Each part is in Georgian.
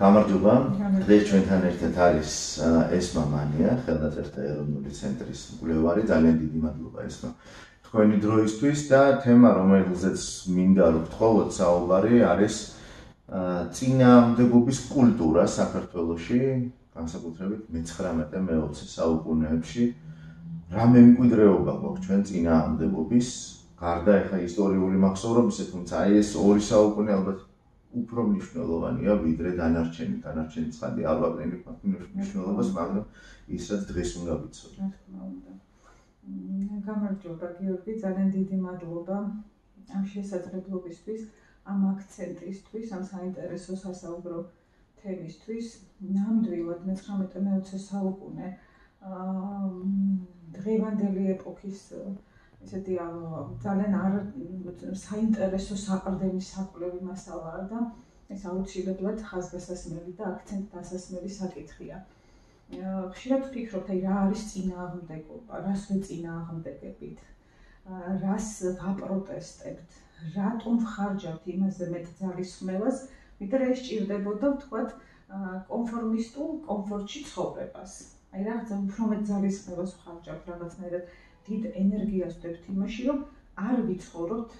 გამარჯობა. დღეს ჩვენთან ერთად არის ესმა მანია, ხელნაწერთა ეროვნული ცენტრის მკვლევარი. ძალიან დიდი მადლობა ესმა თქვენი დროისთვის და თემა, რომელზეც მინდა რომ ვთხოვოთ საუბარი, არის წინააღმდეგობის კულტურა საქართველოში, განსაკუთრებით მე-19-მე-20 საუკუნეებში. რა მემკვიდრეობა გვაქვს ჩვენ წინააღმდეგობის, გარდა ეხლა ისტორიული მახსოვრობისა, თუმცა აი ეს 2 საუკუნე ალბათ უფრო მნიშვნელოვანია ვიდრე დანარჩენი ცხადი არ ვაკლებთ მნიშვნელობას, მაგრამ ისაც დღეს უნდა ვიცოდეთ. რა თქმა უნდა. გამარჯობა გიორგი, ძალიან დიდი მადლობა ამ შესაძლებლობისთვის, ამ აქცენტისთვის, ამ საინტერესო სასაუბრო თემისთვის. ნამდვილად მე-19-მე-20 საუკუნე დღევანდელი ეპოქის ესეთი ძალიან საინტერესო საყრდენი საკვლევი მასალაა და ეს აუცილებლად ხაზგასასმელი და აქცენტდასასმელი საკითხია. ხშირად ვფიქრობთ, რა არის წინააღმდეგობა, რას ვეწინააღმდეგებით, რას ვაპროტესტებთ, რატომ ვხარჯავთ იმაზე მეტ ძალისხმევას, ვიდრე ეს სჭირდებოდა ვთქვათ კონფორმისტულ კომფორტში ცხოვრებას. აი რაღაცა უფრო მეტ ძალისხმევას ვხარჯავთ, რაღაცნაირად დიდ ენერგიას ვდებთ იმაში, რომ არ ვიცხოვროთ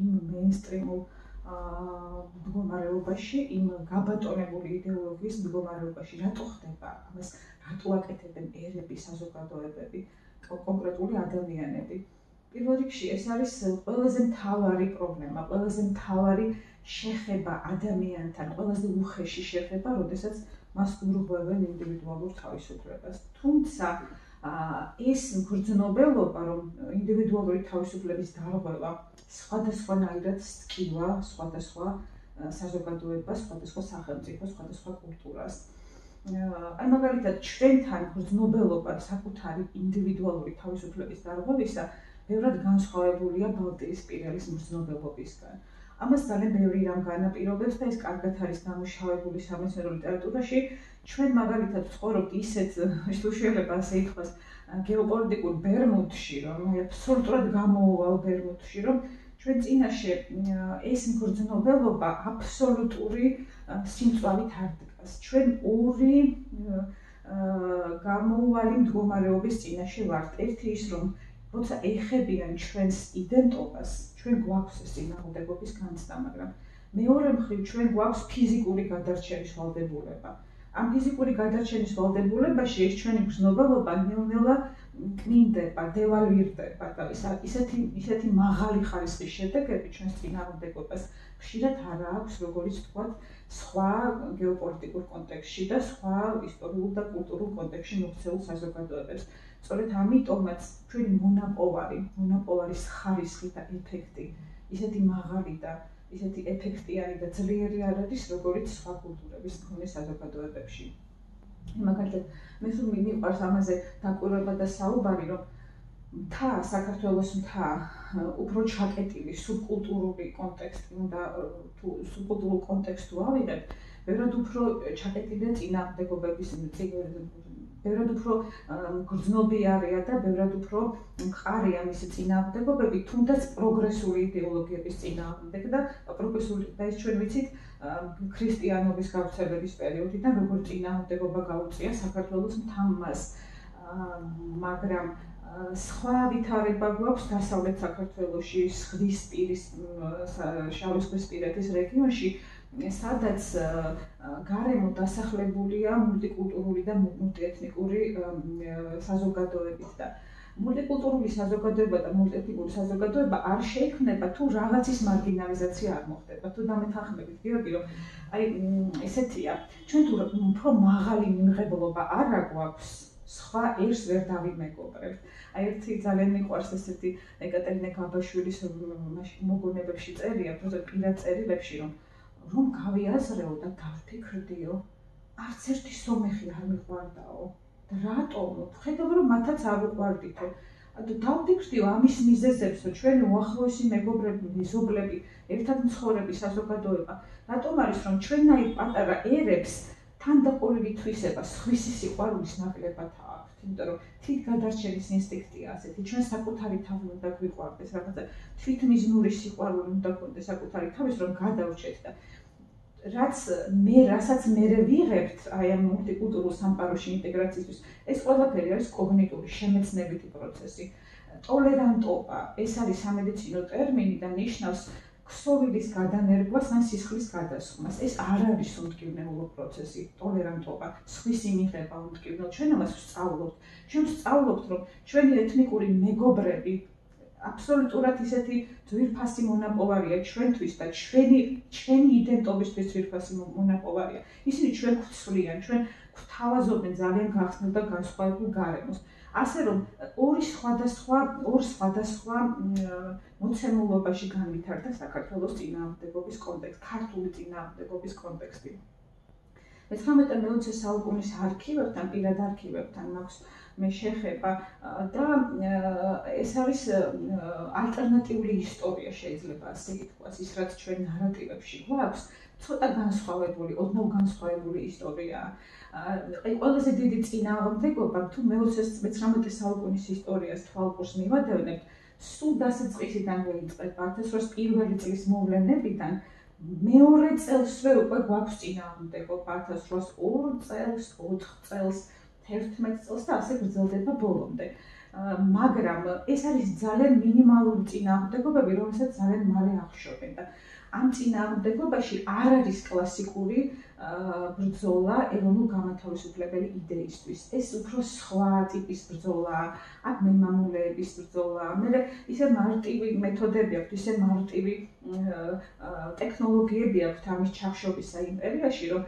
იმ მეინსტრიმულ მდგომარეობაში, იმ გაბატონებული იდეოლოგიის მდგომარეობაში. რატო ხდება ამას, რატო აკეთებენ ერები, საზოგადოებები, კონკრეტული ადამიანები. პირველ რიგში ეს არის ყველაზე მთავარი პრობლემა, ყველაზე მთავარი შეხება ადამიანთან, ყველაზე უხეში შეხება, როდესაც მას ურღვევენ ინდივიდუალურ თავისუფლებას. თუმცა ეს მგრძნობელობა, რომ ინდივიდუალური თავისუფლების დარღვევა სხვადასხვანაირად სკივა სხვადასხვა საზოგადოებას, სხვადასხვა სახელმწიფოს, სხვადასხვა კულტურას. აი მაგალითად, ჩვენთან მგრძნობელობა საკუთარი ინდივიდუალური თავისუფლების დარღვევისა ბევრად განსხვავებულია ბალტიისპირელის მგრძნობელობისგან. ამას ძალიან ბევრი რამ განაპირობებს და ეს კარგად არის დამუშავებული სამეცნიერო ლიტერატურაში. ჩვენ მაგალითად ვცხოვრობთ ისეთ, თუ შეიძლება ასე ითქვას, გეოპოლიტიკურ ბერმუდში, რომ აბსოლუტურად გამოვვალ ბერმუდში, რომ ჩვენ წინაშე ეს მგრძნობელობა აბსოლუტური სიმწვავით არ დგას. ჩვენ ორი გამოვალი მდგომარეობის წინაშე ვართ. ერთი ის, რომ როცა ეხებიან ჩვენს იდენტობას, ჩვენ გვაქვს წინააღმდეგობის განცდა, მაგრამ მეორე მხრივ ჩვენ გვაქვს ფიზიკური გადარჩენის ვალდებულება. ამ ფიზიკური გადარჩენის ვალდებულებაში ეს ჩვენი გრძნობელობა ნელ-ნელა კნინდება, დევალვირდება და ისეთი მაღალი ხარისხის შედეგები ჩვენს წინააღმდეგობას ხშირად არ აქვს, როგორც ვთქვათ, სხვა გეოპოლიტიკურ კონტექსტში და სხვა ისტორიულ და კულტურულ კონტექსტში მოქცეულ საზოგადოებებს. სწორედ ამიტომაც ჩვენი მონაპოვარის ხარისხი და ეფექტი ისეთი მაღალი და ისეთი ეფექტიანი და ძლიერი არ არის, როგორც სხვა კულტურების მქონე საზოგადოებებში. მაგალითად, მე სულ მიყვარს ამაზე დაკვირვება და საუბარი, რომ საქართველოს უფრო ჩაკეტილი სუბკულტურული კონტექსტი და თუ სუბკულტურულ კონტექსტს თუ ავიღებთ, ბევრად უფრო ჩაკეტილია წინააღმდეგობების ბევრად უფრო გრძნობი არიან და ბევრად უფრო მყარია მისი წინააღმდეგობები, თუნდაც პროგრესული იდეოლოგიების წინააღმდეგ და პროგრესული და ეს ჩვენ ვიცით ქრისტიანობის გავრცელების პერიოდიდან როგორ წინააღმდეგობა გაუწია საქართველოს მთამას, მაგრამ სხვა ვითარება გვაქვს დასავლეთ საქართველოში, შავიზღვისპირეთის რეგიონში, სადაც გარემო დასახლებულია მულტიკულტურული და მულტიეთნიკური საზოგადოებით და მულტიკულტურული საზოგადოება და მულტიეთნიკური საზოგადოება არ შეიქმნება თუ რაღაცის მარგინალიზაცია არ მოხდება. თუ დამეთანხმებით, გიორგი, რომ აი ესეთია, ჩვენ თუ უფრო მაღალი მიმღებლობა არ გვაქვს, სხვა ერს ვერ დავიმეგობრებთ. აი ერთი ძალიან მიყვარს ესეთი ეკატერინე გაბაშვილის მოგონებებში წერია, პირად წერილებში, რომ გავიაზრეო და დავფიქრდიო, არც ერთი სომეხი არ მიყვარდაო. და რატომ? ხედავ, რომ მათაც არ უყვარდითო. დავფიქრდიო ამის მიზეზებს, რომ ჩვენი უახლოესი მეგობრები, მეზობლები, ერთად მცხოვრები საზოგადოება, რატომ არის, რომ ჩვენნაირ პატარა ერებს თანდაყოლილი თვისება, სხვისი სიყვარულის ნაკლებად აქვთ. იმიტომ რომ თვით გადარჩენის ინსტინქტია ასეთი, ჩვენ საკუთარი თავი უნდა გვიყვარდეს, რაღაცა თვითმიზნური სიყვარული უნდა გქონდეს საკუთარი თავის, რომ გადავრჩეთ და რასაც მე ვიღებთ აი ამ მულტიკულტურულ სამყაროში ინტეგრაციისთვის, ეს ყველაფერი არის კოგნიტური, შემეცნებითი პროცესი. ტოლერანტობა, ეს არის სამედიცინო ტერმინი და ნიშნავს ქსოვილის გადანერგვას ან სისხლის გადასხმას. ეს არ არის უმტკივნეულო პროცესი, ტოლერანტობა, სხვისი მიღება უმტკივნეულ. ჩვენ ამას ვსწავლობთ. ჩვენ ვსწავლობთ, რომ ჩვენი ეთნიკური მეგობრები აბსოლუტურად ისეთი ძვირფასი მონაპოვარია ჩვენთვის და ჩვენი იდენტობისთვის ძვირფასი მონაპოვარია. ისინი ჩვენ გვცვლიან, ჩვენ გვთავაზობენ ძალიან გახსნილ და განსხვავებულ გარემოს. ასე რომ ორ სხვადასხვა მოცემულობაში განვითარდა საქართველოს წინააღმდეგობის კონტექსტი, ქართული წინააღმდეგობის კონტექსტი. მე-19-20 საუკუნის არქივებთან, პირად არქივებთან მაქვს მე შეხება და ეს არის ალტერნატიული ისტორია, შეიძლება ასე ითქვას, ის რაც ჩვენ ნარატივებში გვაქვს, ცოტა განსხვავებული, ოდნავ განსხვავებული ისტორიაა. ყველაზე დიდი წინააღმდეგობა თუ მე-19 საუკუნის ისტორიას თვალყურს მივადევნებთ, სულ დასაწყისიდან იწყება 1801 წლის მოვლენებიდან მეორე წელსვე უკვე გვაქვს წინააღმდეგობა 1802 წელს, 4 წელს, 11 წელს და ასე გრძელდება ბოლომდე. მაგრამ ეს არის ძალიან მინიმალური წინააღმდეგობები, რომელსაც ძალიან მალე აღშობენ და ამ წინააღმდეგობაში არ არის კლასიკური ბრძოლა ეროვნულ-განმათავისუფლებელი იდეისთვის. ეს უფრო სხვა ტიპის ბრძოლაა, აქ მემამულეების ბრძოლაა. მე ისე მარტივი მეთოდები აქვს, ისე მარტივი ტექნოლოგიები აქვს ამის ჩახშობისა იმპერიაში, რომ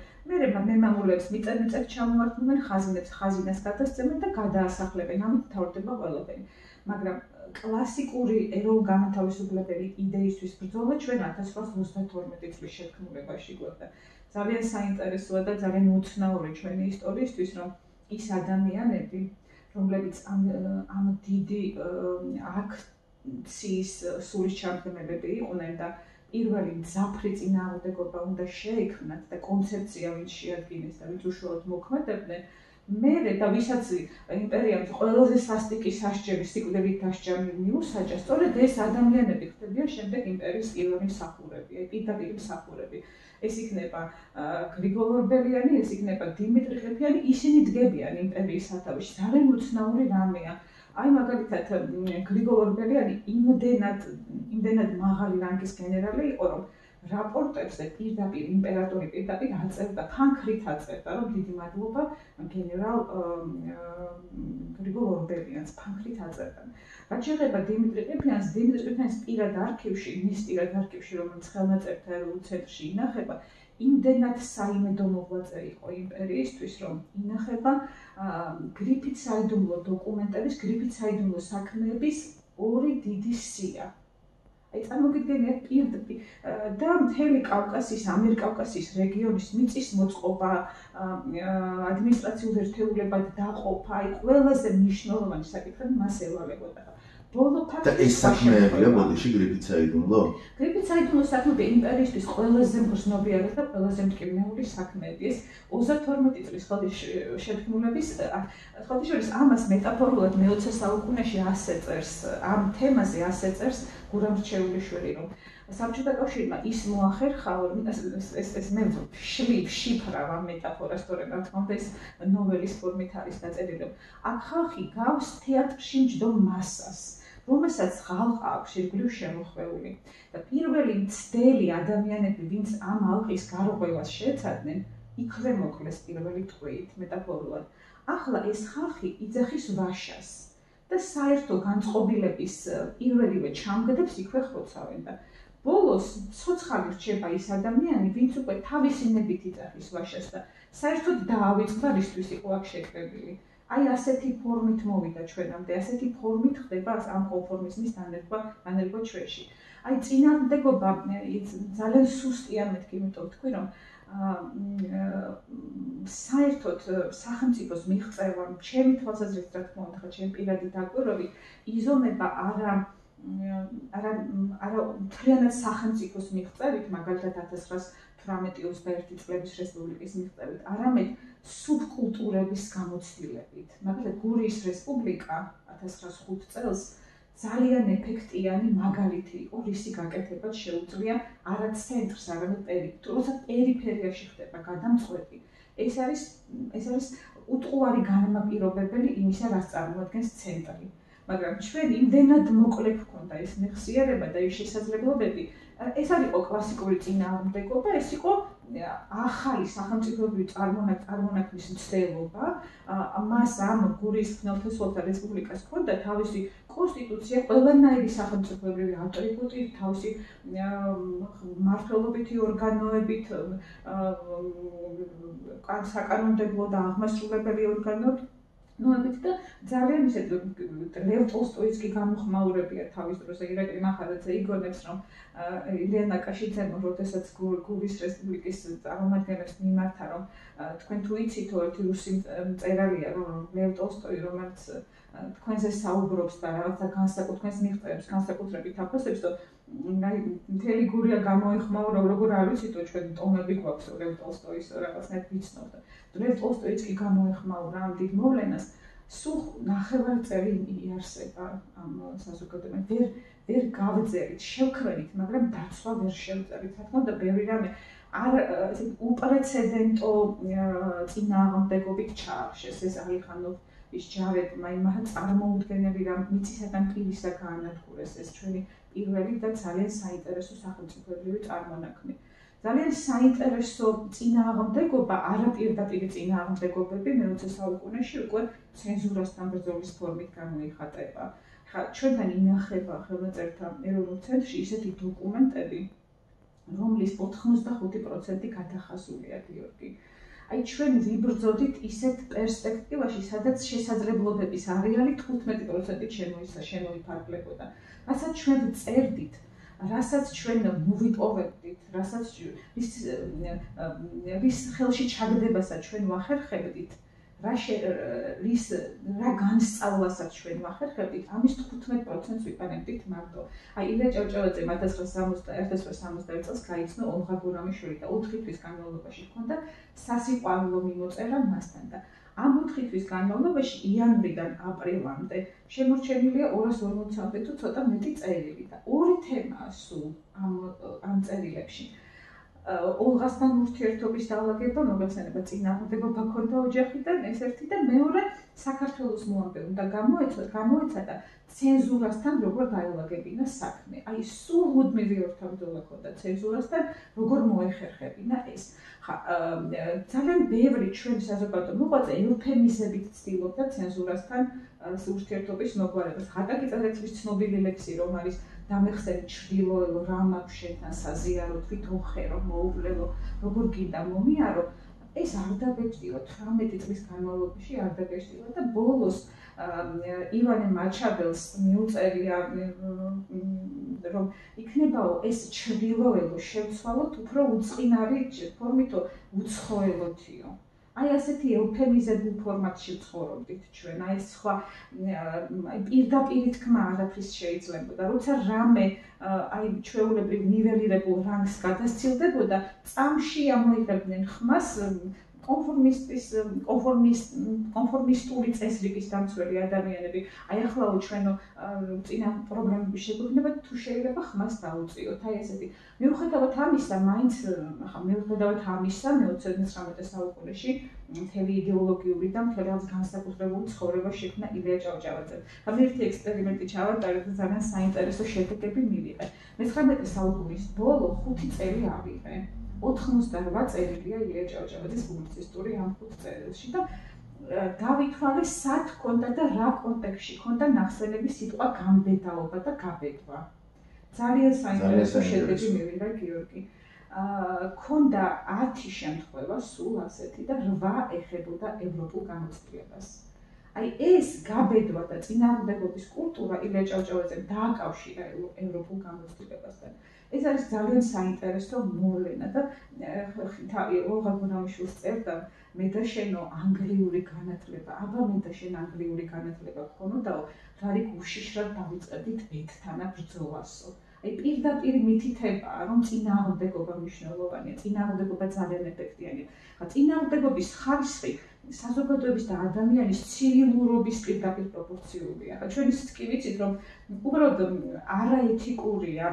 მემამულეებს მიწერ ჩამოართმევენ ხაზინებს, ხაზინას გადასცემენ და გადაასახლებენ. ამით მთავრდება ყველაფერი. მაგრამ კლასიკური ეროვნულ-განმათავისუფლებელი იდეისთვის ბრძოლა ჩვენ 1832 წლის შეთქმულებაში გვაქვს და ძალიან საინტერესოა და ძალიან უცნაური ჩვენი ისტორიისთვის, რომ ის ადამიანები, რომლებიც ამ დიდი აქციის სულისჩამდგმელები იყვნენ და პირველი მძაფრი წინააღმდეგობა უნდა შეექმნათ და კონცეფცია ვინც შეადგინეს და ვინც უშუალოდ მოქმედებდნენ, მერე და ვისაც იმპერიამ ყველაზე სასტიკი სასჯელი სიკვდილით დასჯა მიუსაჯა, სწორედ ეს ადამიანები ხდებიან შემდეგ იმპერიის პირველი მსახურები, პირდაპირ მსახურები. ეს იქნება გრიგოლ ორბელიანი, ეს იქნება დიმიტრი ყიფიანი, ისინი დგებიან იმპერიის სათავეში. ძალიან უცნაური რამეა. აი მაგალითად გრიგოლ ორბელიანი იმდენად მაღალი რანგის გენერალი იყო, რომ რაპორტებზე პირდაპირ იმპერატორი პირდაპირ აწერდა, თანქრით აწერდა, რომ დიდი მადლობა გენერალ გრიგოლ ორბელიანს თანქრით აწერდა. რაც შეეხება დიმიტრი ყიფიანს პირად არქივში, მის პირად არქივში, რომელიც ხელნაწერთა ეროვნულ ცენტრში ინახება, იმდენად საიმედო მოღვაწე იყო იმპერიისთვის, რომ ინახება გრიფით საიდუმლო დოკუმენტების, გრიფით საიდუმლო საქმეების ორი დიდი სია. აი წარმოგიდგენიათ პირდაპირ და მთელი კავკასიის, ამიერკავკასიის რეგიონის მიწის მოწყობა, ადმინისტრაციულ ერთეულებად დაყოფა, აი ყველაზე მნიშვნელოვანი საკითხები მას ევალებოდა. და ეს საქმეებია ბოდიში გრიფით საიდუმლო? გრიფით საიდუმლო საქმეები იმპერიისთვის ყველაზე მგრძნობიარე და ყველაზე მტკივნეული საქმეები. ეს 32 წლის შეთქმულების ხალხიშორის ამას მეტაფორულად მე-20 საუკუნეში ასე წერს, ამ თემაზე ასე წერს გურამ რჩეულიშვილი, რომ საბჭოთა კავშირმა ის მოახერხა, ეს მე ვშიფრავ ამ მეტაფორას, თორემ რა თქმა უნდა ეს ნოველის ფორმით არის დაწერილი, რომ აქ ხალხი გავს თეატრში მჯდომ მასას, რომელსაც ხალხა აქვს ირგვლივ შემოხვეული და პირველი მცდელი ადამიანები, ვინც ამ ალყის გარღვევას შეეცადნენ, იქვე მოკლეს პირველი ტყვიით მეტაფორულად. ახლა ეს ხალხი იძახის ვაშას და საერთო განწყობილების პირველივე ჩამგდებს იქვე ხოცავენ და ბოლოს ცოცხალი რჩება ის ადამიანი, ვინც უკვე თავისი ნებით იძახის ვაშას და საერთოდ დაავიწყდა რისთვის იყო აქ შეკრებილი. აი ასეთი ფორმით მოვიდა ჩვენამდე, ასეთი ფორმით ხდება ამ კონფორმიზმის დანერგვა ჩვენში. აი წინააღმდეგობა ძალიან სუსტია მეთქი, იმიტომ ვთქვი, რომ საერთოდ სახელმწიფოს მიღწევა, ჩემი თვალსაზრისით რა თქმა უნდა, ჩემი პირადი დაკვირვებით, იზომება არა მთლიანად სახელმწიფოს მიღწევით, მაგალითად 1918-21 წლების რესპუბლიკის მიღწევით, არამედ სუბკულტურების გამოცდილებით. მაგალითად გურიის რესპუბლიკა 1905 წელს ძალიან ეფექტიანი მაგალითი იყო, რისი გაკეთებაც შეუძლია არა ცენტრს, არამედ პერიფერიას. როცა პერიფერიაში ხდება გადამწყვეტი, ეს არის უტყუარი განმაპირობებელი იმისა, რაც წარმოადგენს ცენტრი. მაგრამ ჩვენ იმდენად მოკლე გვქონდა ეს მეხსიერება და ის შესაძლებლობები, ეს არ იყო კლასიკური წინააღმდეგობა, ეს იყო ახალი სახელმწიფოებრივი წარმონაქმნის მცდელობა. მას ამ გურიის ხმელთაშუა რესპუბლიკას ჰქონდა თავისი კონსტიტუცია, ყველანაირი სახელმწიფოებრივი ატრიბუტი, თავისი მმართველობითი ორგანოებით, საკანონმდებლო და აღმასრულებელი ორგანოებით და ძალიან ისეთ ლევ ტოლსტოიც კი გამოხმაურებია თავის დროს ირაკლი მახარაძე იგონებს რომ ილიანა კაშიძემ როდესაც გურის რესპუბლიკის წარმომადგენლებს მიმართა რომ თქვენ თუ იცით ერთი რუსი მწერალია რომ ლევ ტოლსტოი რომელიც თქვენზე საუბრობს და რაღაცა განსაკუთრებით მიღწევს განსაკუთრებით აფასებს და მთელი გურია გამოეხმაურა როგორ არ ვიცით ჩვენ ტომები გვაქვს ლევ ტოლსტოის რაღაცნაირად ვიცნობ და ლევ ტოლსტოიც კი გამოეხმაურა ამ დიდ მოვლენას სულ ნახევარწერი იარსება ამ საზოგადოებაში ვერ გავწერით შევქმნით მაგრამ დაცვა ვერ შევწერით რა თქმა უნდა ბევრი რამე არ უპრეცედენტო წინააღმდეგობით ჩაახშეს ეს ალიხანოვ ის ჯავედმა იმაჰა წარმოუდგენელი რამ მიწისაგან პირისა გაანადგურეს ეს ჩვენი პირველი და ძალიან საინტერესო სახელმწიფოებრივი წარმონაქმნი. ძალიან საინტერესო წინააღმდეგობა, არაპირდაპირი წინააღმდეგობები მე-20 საუკუნეში უკვე ცენზურასთან ბრძოლის ფორმით გამოიხატება. ჩვენთან ინახება ხელნაწერთა ეროვნულ ცენტრში ისეთი დოკუმენტები, რომლის 85% გადახაზულია გიორგი. აი ჩვენ ვიბრძოდით ისეთ პერსპექტივაში, სადაც შესაძლებლობების არეალი 15%-ით შემოიფარგლებოდა. რასაც ჩვენ წერდით, რასაც ჩვენ მოვიპოვებდით, რასაც რის ხელში ჩაგდებასაც ჩვენ ვახერხებდით, რა განსწავლასაც ჩვენ ვახერხებდით, ამის 15%-ს ვიყენებდით მარტო. აი ილია ჭავჭავაძე 1961 წელს გაიცნო ოლღა გურამიშვილი და 4 თვის განმავლობაში ჰქონდა სასიყვარულო მიმოწერა მასთან და ამ 4 თვის განმავლობაში იანვრიდან აპრილამდე შემორჩენილია 250 თუ ცოტა მეტი წერილი და ორი თემაა სულ ამ წერილებში. ოლღასთან ურთიერთობის დალაგება, მოგეხსენება წინააღმდეგობა ქონდა ოჯახიდან, ეს ერთი და მეორე საქართველოს მოამბე უნდა გამოეცადა ცენზურასთან როგორ დაელაგებინა საქმე. აი სულ მუდმივი ორთაბრძოლა ქონდა ცენზურასთან, როგორ მოეხერხებინა ეს. ძალიან ბევრი ჩვენ საზოგადო მოღვაწე ეუფემიზებით ცდილობდა ცენზურასთან ურთიერთობის მოგვარებას. ხატაკი წერეთლის ცნობილი ლექსი რომ არის დამეხსენი ჩრდილოელო რა მაქვს შენთან საზიარო თვითონ ხერო მოუვლელო როგორ გინდა მომიარო ეს არ დაბეჭდილა 18 წლის განმავლობაში არ დაბეჭდილა და ბოლოს ივანე მაჩაბელს მიუწერია რომ იქნებაო ეს ჩრდილოელო შევცვალოთ უფრო უწყინარი ფორმითო უცხოელოთიო აი ასეთი ეუფემიზებულ ფორმატში ცხოვრობდით ჩვენ, აი სხვა პირდაპირი თქმა არაფრის შეიძლებოდა, როცა რამე აი ჩვეულებრივ ნიველირებულ რანგს გადასცილდებოდა, წამში ამოიღებდნენ ხმას კონფორმისტული წესრიგის დამცველი ადამიანები. აი ახლა ჩვენო წინა პრობლემების შეგვექნება თუ შეიძლება ხმას დაუწიოთ. აი ესეთი მიუხედავად ამისა, მაინც მე-19 საუკუნეში მთელი იდეოლოგიური და მთელი განსაკუთრებული ცხოვრება შექმნა ილია ჭავჭავაძემ. ერთი ექსპერიმენტი ჩავატარეთ და ძალიან საინტერესო შედეგები მივიღე. მე-19 საუკუნის ბოლო 5 წელი ავიღე. 88 წერილია ილია ჭავჭავაძის პუბლიცისტური ამ 5 წერილში და გავითვალე სად ჰქონდა და რა კონტექსტში ჰქონდა ნახსენების სიტყვა გამდედაობა და გაბედვა. ძალიან საინტერესო შედეგი მივიღე გიორგი. ქონდა 10 შემთხვევა სულ ასეთი და 8 ეხებოდა ევროპულ გამოცდილებას. აი ეს გაბედვა და წინააღმდეგობის კულტურა ილია ჭავჭავაძემ დააკავშირა ევროპულ გამოცდილებასთან. ეს არის ძალიან საინტერესო მოვლენა და ოლღა გურამიშვილს წერდა მე და შენო ანგლიური განათლება, აბა მე და შენ ანგლიური განათლება გქონოდაო, რარი უშიშრად დავიწყებდით ერთთანა ბრძოლასო. აი პირდაპირ მითითებაა, რომ წინააღმდეგობა მნიშვნელოვანია, წინააღმდეგობა ძალიან ეფექტიანია. წინააღმდეგობის ხარისხი საზოგადოების და ადამიანის ცივილურობის პირდაპირ პროპორციულია. ჩვენ ისიც კი ვიცით, რომ უბრალოდ არაეთიკურია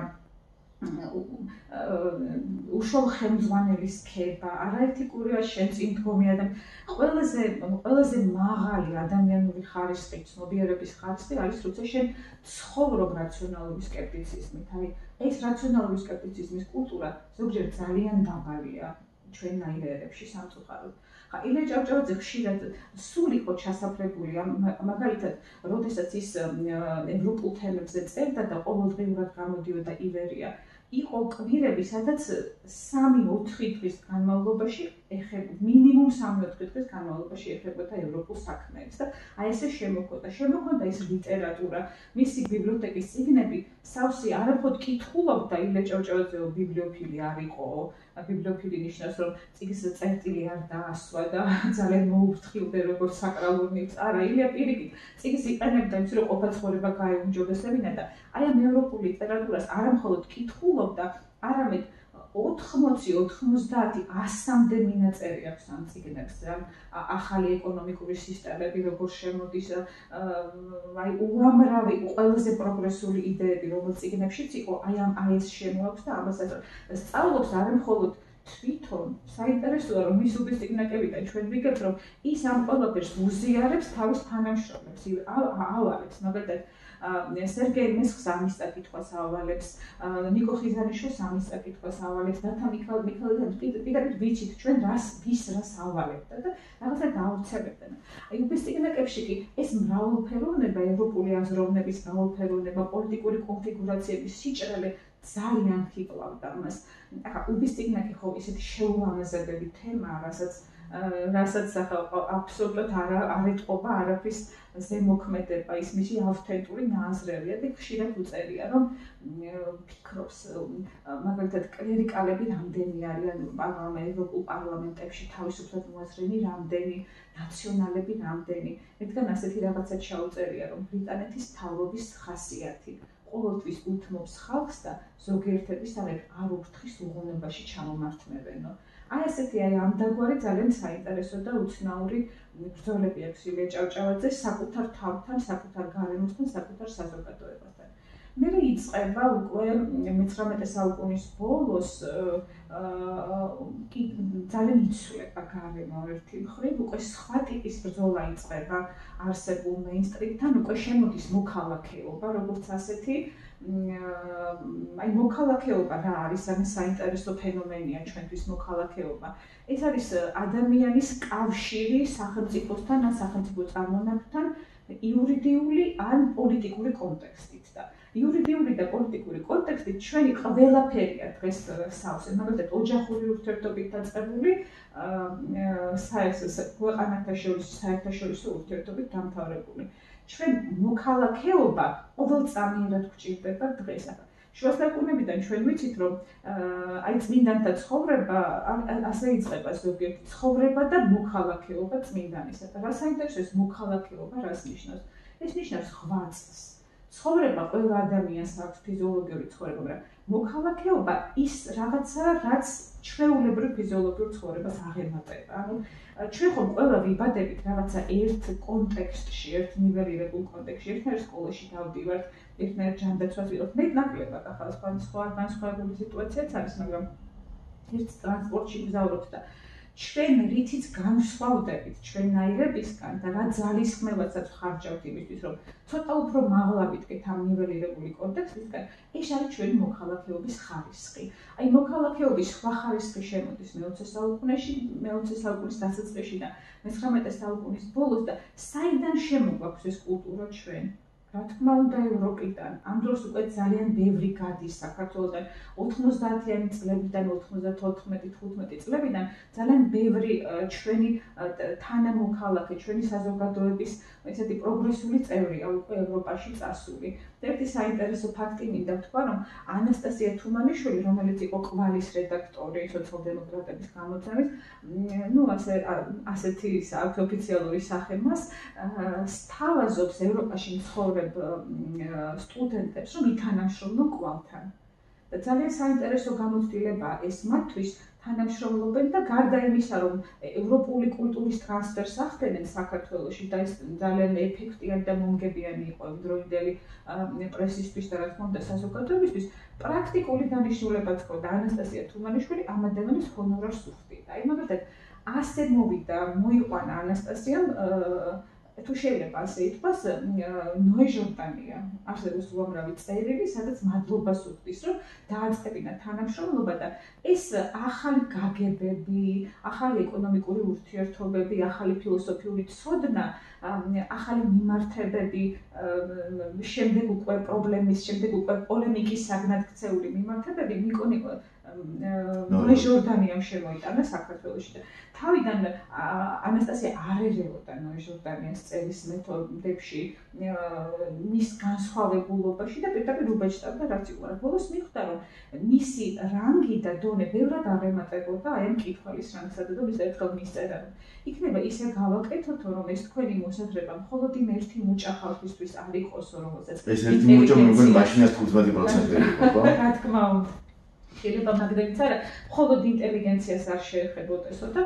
უშუალო ხელმძღვანელის ქება, არაეთიკურია შენ წინ დგომი ადამიანი. ყველაზე მაღალი ადამიანური ხარისხი, ცნობიერების ხარისხი არის, როცა შენ ცხოვრობ რაციონალური სკეპტიციზმით. აი, ეს რაციონალური სკეპტიციზმის კულტურა ზოგჯერ ძალიან დაბალია ჩვენნაირ ერებში სამწუხაროდ. ილია ჭავჭავაძე ხშირად სულ იყო ჩასაფრებული, მაგალითად, როდესაც ის ევროპულ თემებზე წერდა და ყოველდღიურად გამოდიოდა ივერია. იყო კვირები, სადაც 3-4 დღის განმავლობაში მინიმუმ 3-4 დღის განმავლობაში ეხებოდა ევროპულ საქმეებს და აი ესე შემოქონდა ის ლიტერატურა, მისი ბიბლიოთეკის წიგნები სავსე არაფოდ კითხულობდა. ილია ჭავჭავაძე ბიბლიოფილი არ იყო, ბიბლიოფილი ნიშნავს, რომ წიგნის წერტილი არ დაასვა და ძალიან მოუფრთხილდა როგორც საკრალურ ნივთს. არა, ილია პირიქით წიგნს იყენებდა იმის, რომ ყოფაცხოვრება გაეუმჯობესებინა და აი ამ ევროპულ ლიტერატურას არამხოლოდ კითხულობდა, არამედ 80-90-100-მდე მინაწერი აქვს ამ წიგნებს, ახალი ეკონომიკური სისტემები როგორ შემოდის, აი უამრავი ყველაზე პროგრესული იდეები როგორც წიგნებშიც იყო, აი ეს შემოაქვს და ამასაც სწავლობს არამხოლოდ თვითონ. საინტერესოა, რომ მის უბისტიკნაკებიდან ჩვენ ვიგებთ, რომ ის ამ ყველაფერს უზიარებს თავის თანამშრომლებს, ავალებს, მაგალითად სერგეი მესხს ამის წაკითხვას ავალებს, ნიკო ხიზანიშვილს ამის წაკითხვას ავალებს, დათა მიქელაძეებს პირდაპირ ვიცით ჩვენ ვის რას ავალებდა და რაღაცა დაავრცელებდნენ. აი უბისტიკნაკებში კი ეს მრავალფეროვნება, ევროპული აზროვნების მრავალფეროვნება, პოლიტიკური კონფიგურაციების სიჭრელე ძალიან ხიბლავდა მას. ახლა უბისტიკნაკი ხო ისეთი შეულამაზებელი თემაა, რასაც აბსოლუტურად არ ეტყობა არაფრის ზემოქმედება, ის მისი ავთენტური ნაზრევია და ხშირად უწერია, რომ ფიქრობს, მაგალითად კლერიკალები რამდენი არიან ევროპულ პარლამენტებში, თავისუფლად მოაზრენი რამდენი, ნაციონალები რამდენი. მეთქან ასეთი რაღაცა ჩაუწერია, რომ ბრიტანეთის მთავრობის ხასიათი ყოველთვის უთმობს ხალხს და ზოგიერთების ამერ არ უფრთხის უღონებაში ჩამომართმევენო. აი ესეთი ამდაგვარი ძალიან საინტერესო და უცნაური ბრძოლები აქვს ილია ჭავჭავაძეს საკუთარ თავთან, საკუთარ გარემოსთან, საკუთარ საზოგადოებასთან. მე იწყება უკვე 19 საუკუნის ბოლოს ძალიან იცვლება გარემო ერთი მხრივ, უკვე სხვა ტიპის ბრძოლა იწყება არსებულ მეინსტრიმთან, უკვე შემოდის მოქალაქეობა, როგორც ასეთი. აი მოქალაქეობა რა არის, ამის საინტერესო ფენომენია ჩვენთვის მოქალაქეობა. ეს არის ადამიანის კავშირი სახელმწიფოსთან ან სახელმწიფო წარმონაქმნთან იურიდიული ან პოლიტიკური კონტექსტით და იურიდიული და პოლიტიკური კონტექსტით ჩვენი ყველაფერია დღეს სავსე, მაგალითად ოჯახური ურთიერთობით დაწყებული ქვეყანათა შორის საერთაშორისო ურთიერთობით დამთავრებული. ჩვენ მოქალაქეობა ყოველწამიერად გვჭირდება დღეს. შუა საუკუნეებიდან ჩვენ ვიცით, რომ აი წმინდანთა ცხოვრება ასე იწყება ზოგიერთი ცხოვრება და მოქალაქეობა წმინდანისა. რა საინტერესოა ეს მოქალაქეობა რას ნიშნავს? ეს ნიშნავს ღვაწლს. ცხოვრება ყველა ადამიანს აქვს ფიზიოლოგიური ცხოვრება, მაგრამ მოქალაქეობა ის რაღაცა, რაც ჩვეულებრივ ფიზიოლოგიურ ცხოვრებას აღემატება. ანუ ჩვენ ხომ ყველა ვიბადებით რაღაცა ერთ კონტექსტში, ერთ ნიველირებულ კონტექსტში, ერთნაირ სკოლაში დავდივართ, ერთნაირ ჯანდაცვას ვიყავთ. მე ნაკლებად ახლა სხვა განსხვავებული სიტუაციაც არის, მაგრამ ერთ ტრანსპორტში ვგზავრობთ და ჩვენ რითიც განსხვავდებით ჩვენნაირებისგან და რა ძალისხმევასაც ვხარჯავთ იმისთვის, რომ ცოტა უფრო მაღლა ვიდგეთ ამ ნიველირებული კონტექსტისგან, ეს არის ჩვენი მოქალაქეობის ხარისხი. აი მოქალაქეობის სხვა ხარისხი შემოდის მე-20 საუკუნეში, მე-20 საუკუნის დასაწყისში და მე-19 საუკუნის ბოლოს და საიდან შემოგვაქვს ეს კულტურა ჩვენ? რა თქმა უნდა ევროპიდან. ამ დროს უკვე ძალიან ბევრი გადის საქართველოსთან 90-იანი წლებიდან 94-15 წლებიდან ძალიან ბევრი ჩვენი თანამოქალაქე, ჩვენი საზოგადოების ესეთი პროგრესული წევრია უკვე ევროპაში წასული. ერთი საინტერესო ფაქტი მინდა ვთქვა, რომ ანასტასია თუმანიშვილი, რომელიც იყო კვალის რედაქტორი სოციალ-დემოკრატების გამოცემის, ასეთი ოფიციალური სახე მას, სთავაზობს ევროპაში მცხოვრებ ვიმეორებ სტუდენტებს, რომ ითანამშრომლონ კვალთან. და ძალიან საინტერესო გამოცდილებაა ეს მათთვის თანამშრომლობენ და გარდა იმისა, რომ ევროპული კულტურის ტრანსფერს ახდენენ საქართველოში და ეს ძალიან ეფექტიანი და მომგებიანი იყო იმდროინდელი პრესისთვის და რა თქმა უნდა საზოგადოებისთვის, პრაქტიკული დანიშნულებაც ჰქონდა. ანასტასია თუმანიშვილი ამ ადამიანის ჰონორარს უხდიდა. აი მაგალითად, ასე მოვიდა, მოიყვანა ანასტასიამ თუ შეიძლება ასე ითქვას, ნოე ჟორდანია, არსებობს უამრავი წერილი, სადაც მადლობას უხდის, რომ დააწყებინა თანამშრომლობა და ეს ახალი გაგებები, ახალი ეკონომიკური ურთიერთობები, ახალი ფილოსოფიური ცოდნა, ახალი მიმართებები, შემდეგ უკვე პრობლემის, შემდეგ უკვე პოლემიკის საგნად ქცეული მიმართებები ნოე ჟორდანიამ შემოიტანა საქართველოში და თავიდან ანასტასია არ ერეოდა ნოე ჟორდანიას წერის მეთოდებში, მის განსხვავებულობაში და პირდაპირ უბეჭდავდა რაც იყვარა. ბოლოს მიხვდა, რომ მისი რანგი და დონე ბევრად აღემატებოდა აი ამ მკითხველის რანგსა და ის ერთხელ მისწერა, რომ იქნება ისე გავაკეთოთ, რომ ეს თქვენი მოსაზრება მხოლოდ იმ ერთი მუჭა ხალხისთვის არ იყოსო, რომელსაც ეს ერთი მუჭა მეგონი მაშინაც 15% იყო, ხო? რა თქმა უნდა. შეიძლება მაგდენიც არა, მხოლოდ ინტელიგენციას არ შეეხებოდესო და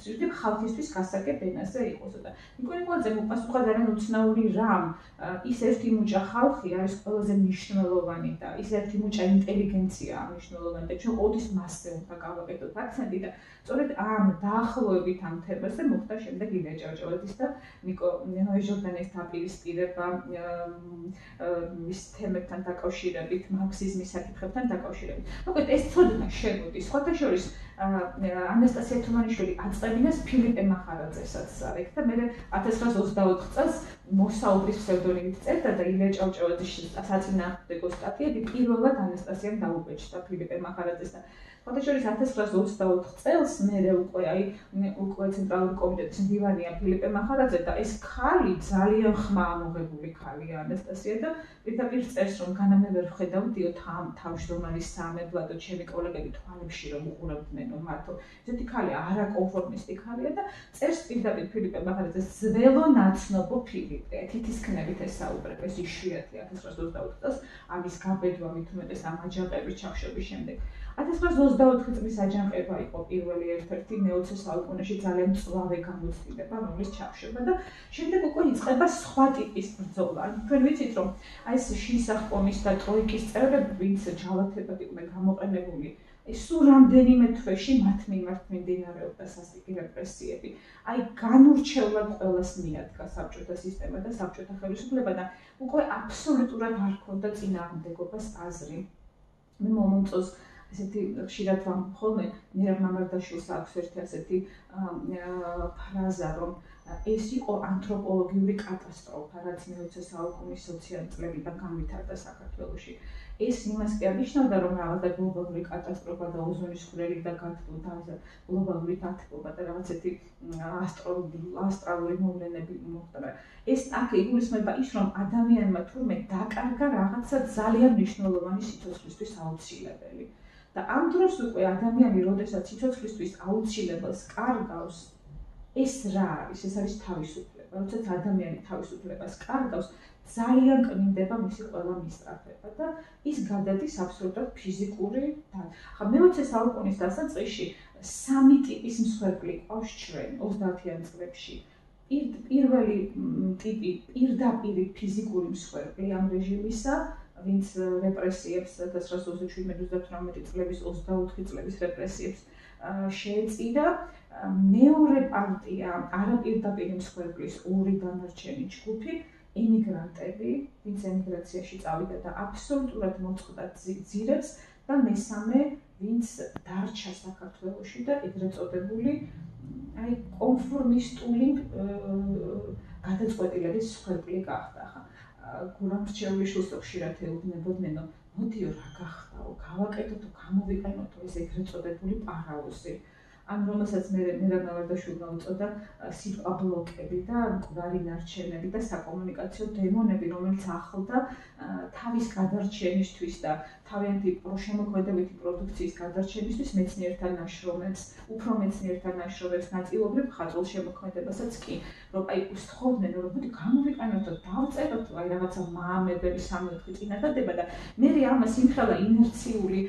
ზუსტად ხალხისთვის გასაგებ ენაზე იყოსო და ნიკოლაძე მოპასუხა ძალიან უცნაური რამ, ის ერთი მუჭა ხალხი არის ყველაზე მნიშვნელოვანი და ის ერთი მუჭა ინტელიგენცია მნიშვნელოვანი და ჩვენ ყოველთვის მასზე უნდა გავაკეთოთ აქცენტი და სწორედ ამ დაახლოებით ამ თემაზე მოხდა შემდეგ ილია ჭავჭავაძის და ნოე ჟორდანიას დაპირისპირება მის თემებთან დაკავშირებით, მარქსიზმის საკითხებთან დაკავშირებით. მოკლედ ეს ცოდნა შემოდის. სხვათა შორის ანასტასია თუმანიშვილი აწყებინეს ფილიპე მახარაძესაც ზარეკ და მე 1924 წელს მოსაუბრის ფსევდონიმით წერდა და ილია ჭავჭავაძის საწინააღმდეგო სტატიები პირველად ანასტასიამ დაუბეჭდა ფილიპე მახარაძეს და სხვათა შორის 1924 წელს მერე უკვე ცენტრალური კომიტეტის მდივანია ფილიპე მახარაძე და ეს ხალი ძალიან ხმა მოგებული ხალია ანასტასია და პირდაპირ წერს, რომ განამე ვერ ვხედავდიო თავმჯდომარის საამებლად ჩემი კოლეგები თვალებში რომ უყურებდნენ მათო. ესეთი ხალი არაკონფორმისტი ხალია და წერს პირდაპირ ფილიპე მახარაძეს ძველო ნაცნობო ფილიპე. თითისქნებით ესაუბრებ, ეს იშვიათია 1924 წელს ამის გაბედვა მით უმეტეს ამ აჯანყების ჩახშობის შემდეგ. 1924 წლის აჯანყება იყო პირველი ერთ-ერთი მე-20 საუკუნეში ძალიან მწვავე გამოცდილება, რომლის ჩახშობა და შემდეგ უკვე იწყება სხვა ტიპის ბრძოლა. თქვენ ვიცით, რომ აი ეს შისახკომის და ტროიკის წევრები, ვინც ჯალათებად იყვნენ გამოყენებული, სულ რამდენიმე თვეში მათ მიმართ მიმდინარეობდა სასტიკი რეპრესიები. აი განურჩევლად ყველას მიადგა საბჭოთა სისტემა და საბჭოთა ხელისუფლება და უკვე აბსოლუტურად არ ჰქონდა წინააღმდეგობას აზრი. მე მომწონს ესეთი ხშირად ვამბობ ხოლმე, მირაბ მამარდაშვილს აქვს ერთი ასეთი ფრაზა, რომ ეს იყო ანთროპოლოგიური კატასტროფა, რაც მე-20 საუკუნის 20-იანი წლებიდან განვითარდა საქართველოში. ეს იმას კი აღნიშნავდა, რომ რაღაცა გლობალური კატასტროფა და ოზონის ხვრელი და გათბობა და გლობალური დათბობა და რაღაცეთი ასტრალური მოვლენები მოხდა. ეს აქ იგულისხმება ის, რომ ადამიანმა თურმე დაკარგა რაღაცა ძალიან მნიშვნელოვანი სიცოცხლისთვის აუცილებელი. და ამ დროს უკვე ადამიანი, როდესაც სიცოცხლისთვის აუცილებელს კარგავს, ეს რა არის? ეს არის თავისუფლება. როდესაც ადამიანი თავისუფლებას კარგავს, ძალიან კნინდება მისი ყველა მისწრაფება და ის გადადის აბსოლუტურად ფიზიკური. ახლა მე-20 საუკუნის დასაწყისში სამი ტიპის მსხვერპლი ყავს ჩვენ 30-იან წლებში. პირველი ტიპი პირდაპირ ფიზიკური მსხვერპლი ამ რეჟიმისა, ვინც რეპრესიებს 1927-38 წლების 24 წლების რეპრესიებს შეეწირა. მეორე პარტია არაპირდაპირ მსხვერპლის ორი დანარჩენი ჯგუფი ემიგრანტები, ვინც ემიგრაციაში წავიდა და აბსოლუტურად მოწყდა ძირებს და მესამე, ვინც დარჩა საქართველოში და ეგრეთ წოდებული აი კონფორმისტული გადაწყვეტილების მსხვერპლი გახდა. გურამ რჩეულიშვილს ხშირად ეუბნებოდნენ, მოდიო რა გახდაო, გავაკეთოთო, გამოვიყენოთო ეს ეგრეთ წოდებული პარაოზი. ან რომელსაც მე მერაბნავარდაშვილმა უწოდა სიტყვა ბლოკები და მკვდარი ნარჩენები და საკომუნიკაციო დემონები, რომელიც ახლდა თავის გადარჩენისთვის და თავიანთი შემოქმედებითი პროდუქციის გადარჩენისთვის მეცნიერთა ნაშრომებს, უფრო მეცნიერთა ნაშრომებს, ნაწილობრივ მხატვრულ შემოქმედებასაც კი, რომ აი უსთხოვდნენ, რომ მოდი გამოვიყენოთ და დავწეროთ აი რაღაცა მაამებები 3-4 წინადადება და მე ამას იმხელა ინერციული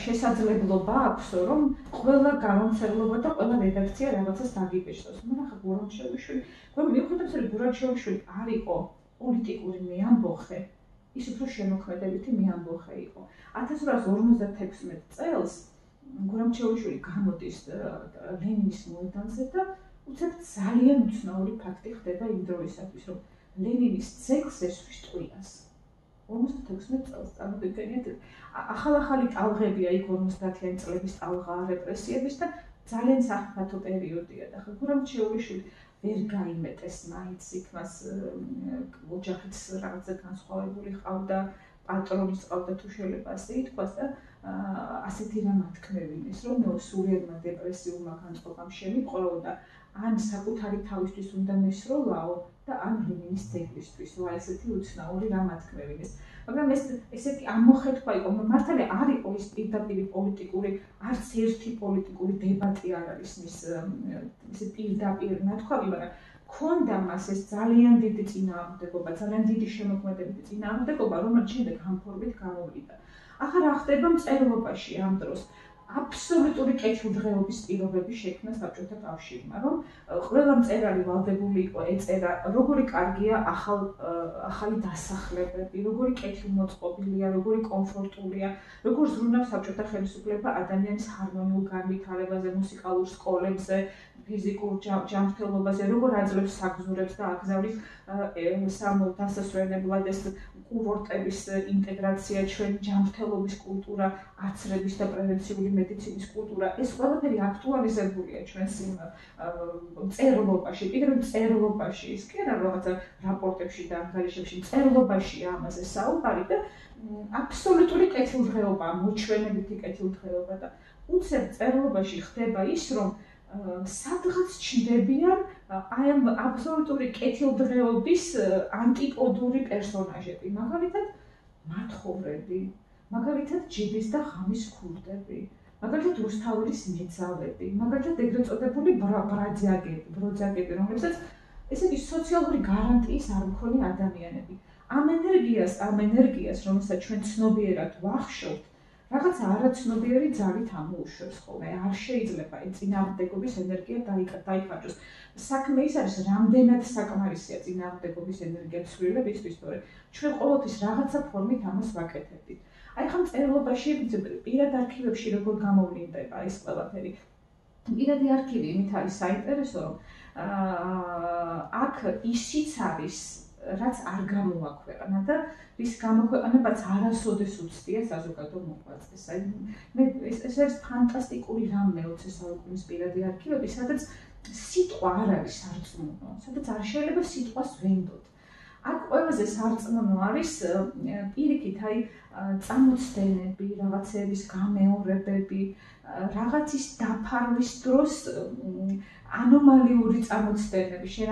შესაძლებლობა აქვს, რომ ყველა გამომცემლობა და ყველა რედაქცია რაღაცას დაგიბეჭდოს. მაგრამ გურამჩელიშვილი, მივხვდით, რომ გურამჩელიშვილი არ იყო პოლიტიკური მეამბოხე, ის უფრო შემოქმედებითი მეამბოხე იყო. 1856 წელს გურამჩელიშვილი გამოდის ლენინის მოედანზე და უცებ ძალიან უცნაური ფაქტი ხდება იმ დროისათვის, რომ ლენინის ძეგლს ესვრის ტყვიას. 56 წელს წარმოგიდგენიათ, ახალ-ახალი ტალღებია იქ 50-იანი წლების ტალღა რეპრესიების და ძალიან სახიფათო პერიოდია და ხო გურამჩელიშვილი ვერ გაიმეტეს მაინც იქ მას ოჯახიც რაღაცა განსხვავებული ყავდა, პატრონის ყავდა თუ შეიძლება ასე ითქვას და ასეთი რამ ათქმევინეს, რომ სულიერმა დეპრესიულმა განწყობამ შემიყოლო და ან საკუთარი თავისთვის უნდა მესროლაო და ან ლენინის ძეგლისთვის, ესეთი უცნაური რამ ათქმევინეს. მაგრამ ესეთი ამოხეთქვა იყო, მართალია არ იყო ის პირდაპირი პოლიტიკური, არც ერთი პოლიტიკური დებატი არ არის მის ესე პირდაპირ ნათქვამი, მაგრამ ქონდა მას ეს ძალიან დიდი წინააღმდეგობა, ძალიან დიდი შემოქმედებითი წინააღმდეგობა, რომელიც შემდეგ ამ ფორმით გამოვლიდა. ახლა რა ხდება მწერლობაში ამ დროს? აბსოლუტური კეთილდღეობის პირობები შექმნა საბჭოთა კავშირმა, რომ ყველა მწერალი ვალდებული იყო ეწერა, როგორი კარგია ახალი დასახლებები, როგორი კეთილმოწყობილია, როგორი კომფორტულია, როგორ ზრუნავს საბჭოთა ხელისუფლება ადამიანის ჰარმონიულ განვითარებაზე, მუსიკალურ სკოლებზე, ფიზიკურ ჯანმრთელობაზე, როგორ აძლევს საგზურებს და აგზავნის დასასვენებლად ეს კურორტების ინტეგრაცია, ჩვენ ჯანმრთელობის კულტურა, აცრების და პრევენციული მედიცინის კულტურა, ეს ყველაფერი აქტუალიზებულია ჩვენს მწერლობაში, პირდაპირ მწერლობაში, ის კი არა რაღაცა რაპორტებში და ანგარიშებში, მწერლობაშია ამაზე საუბარი და აბსოლუტური კეთილდღეობა, მოჩვენებითი კეთილდღეობა და უცებ მწერლობაში ხდება ის, რომ სადღაც ჩნდებიან აი ამ აბსოლუტური კეთილდღეობის ანტიპოდური პერსონაჟები, მაგალითად მათხოვრები, მაგალითად ჯიბის და ღამის ქურდები, მაგალითად რუსთაველის მეძავები, მაგალითად ეგრეთ წოდებული ბროძაგები, რომლებსაც ესეთი სოციალური გარანტიის არ მქონე ადამიანები. ამ ენერგიას, რომელსაც ჩვენ ცნობიერად ვახშოვთ, რაღაც არაცნობიერი ძალით ამოუშვებს ხოლმე, არ შეიძლება ეს წინააღმდეგობის ენერგია დაიხარჯოს. საქმე ის არის, რამდენად საკმარისია წინააღმდეგობის ენერგია ცვლილებისთვის, თორე ჩვენ ყოველთვის რაღაცა ფორმით ამას ვაკეთებთ. აი ხომ მწერლობაში, პირად არქივებში როგორ გამოვლინდება ეს ყველაფერი. პირადი არქივი იმით არის საინტერესო, რომ აქ ისიც არის, რაც არ გამოაქვეყნა და რის გამოქვეყნებაც არასოდეს უცდია საზოგადო მოღვაწეს. ეს არის ფანტასტიკური რამე 20 საუკუნის პირადი არქივები, სადაც სიტყვა არ არის სარწმუნო, სადაც არ შეიძლება სიტყვას ვენდოთ. აქ ყველაზე სარწმუნო არის პირიქით, აი წამოწდენები, რაღაცების გამეორებები, რაღაცის დაფარვის დროს ანომალიური წამოწდენები, შენ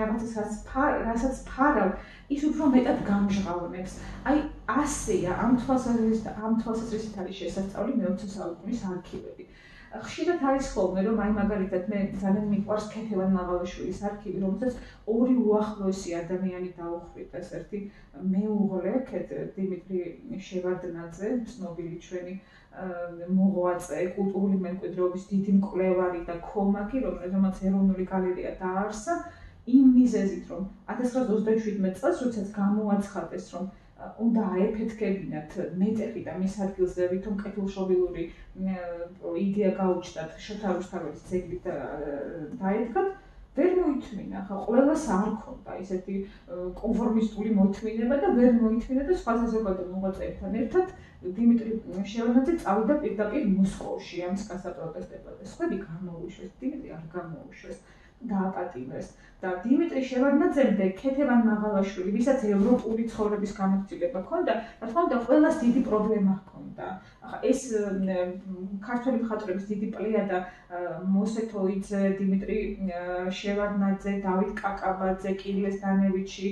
რასაც ფარავ, ის უფრო მეტად გამჟღავნებს. აი ასეა ამ თვალსაზრისით არის შესასწავლი მე-20 საუკუნის არქივები. ხშირად არის ხოლმე, რომ აი მაგალითად მე ძალიან მიყვარს ქეთევან მაღალაშვილის არქივი, რომელსაც ორი უახლოესი ადამიანი დაუხვრიტეს, ერთი მეუღლე დიმიტრი შევარდნაძე, ცნობილი ჩვენი მოღვაწე, კულტურული მემკვიდრეობის დიდი მკვლევარი და ქომაგი, რომელმაც ეროვნული გალერეა დააარსა, იმ მიზეზით, რომ 1927 წელს, როდესაც გამოაცხადეს, რომ უნდა აეფეთქებინათ მეტეხი და მის ადგილზე ვითომ კეთილშობილური იდეა გაუჩნდათ შოთა რუსთაველის ძეგლით დაედგათ, ვერ მოითმინა, ხა ყველას არ ქონდა ისეთი კონფორმისტული მოთმინება და ვერ მოითმინა და სხვა საზოგადო მოღვაწეებთან ერთად დიმიტრი შევარდნაძე წავიდა პირდაპირ მოსკოვში ამის გასაპროტესტებაზე. სხვები გამოუშვეს, დიმიტრი არ გამოუშვეს. დააპატიმრეს და დიმიტრი შევარდნაძემდე ქეთევან მაღალაშვილი, ვისაც ევროპული ცხოვრების გამოცდილება ჰქონდა, რა თქმა უნდა, ყველას დიდი პრობლემა ჰქონდა. ჰქონდა. ახლა ეს ქართველი მხატვრების დიდი პლეიადა მოსე თოიძე, დიმიტრი შევარდნაძე, დავით კაკაბაძე, კირილეს დანევიჩი,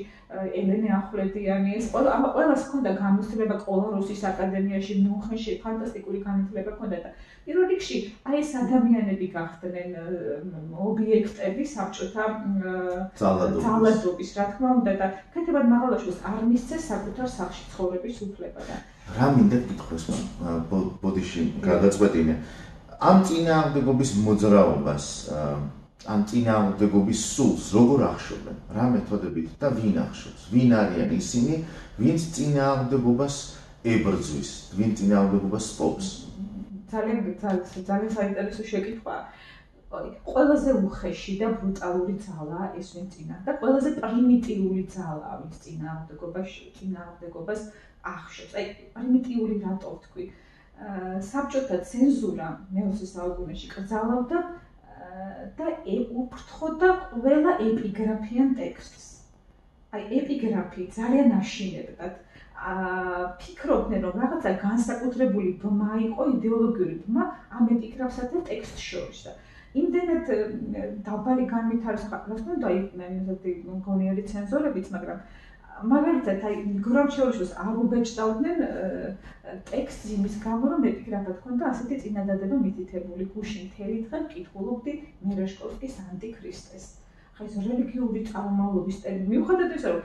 ელენე ახვლედიანი, ეს ყველას ჰქონდა გამოცდილება კოლოროსის აკადემიაში, მიუნხენში ფანტასტიკური განათლება ჰქონდა და პირველ რიგში აი ეს ადამიანები გახდნენ ობიექტები საბჭოთა ძალადობის, რა თქმა უნდა და ქეთებად მაღალაშვილს არ მისცეს საკუთარ სახლში ცხოვრების უფლება და რა მინდა გითხრას ბოდიში გადაწყვეტინე ამ წინააღმდეგობის მოძრაობას ამ წინააღმდეგობის სულს როგორ ახშობენ რა მეთოდებით და ვინ ახშობს ვინ არიან ისინი ვინც წინააღმდეგობას ებრძვის ვინ წინააღმდეგობას სპობს ძალიან საინტერესო შეკითხვაა ყველაზე უხეში და ბრუტალური ძალა ეს ვინ წინა და ყველაზე პრიმიტიული ძალა ვინც წინააღმდეგობას ახშობს აი პრიმიტიული რატო ვთქვი საბჭოთა ცენზურა მე-20 საუკუნეში კრძალავდა და უფრთხოდა ყველა ეპიგრაფიან ტექსტს. აი ეპიგრაფი ძალიან აშინებდათ. ფიქრობდნენ რომ რაღაცა განსაკუთრებული ბმა იყო იდეოლოგიური ბმა ამ ეპიგრაფსა და ტექსტს შორის და იმდენად დაბალი განვითარება რა თქმა უნდა იყვნენ ესეთი გონიერი ცენზორებიც მაგრამ მაგალითად აი გრამჩეულიშვილს არ უბეჭდავდნენ ტექსტს იმის გამო რომ ეპიგრაფად ჰქონდა ასეთი წინადადება მითითებული გუშინ მთელი დღე მკითხულობდი მერეშკოვსკის ანტიქრისტეს. ხა ეს რელიგიური წარმომავლობის ტერმინი მიუხედავად იმისა რომ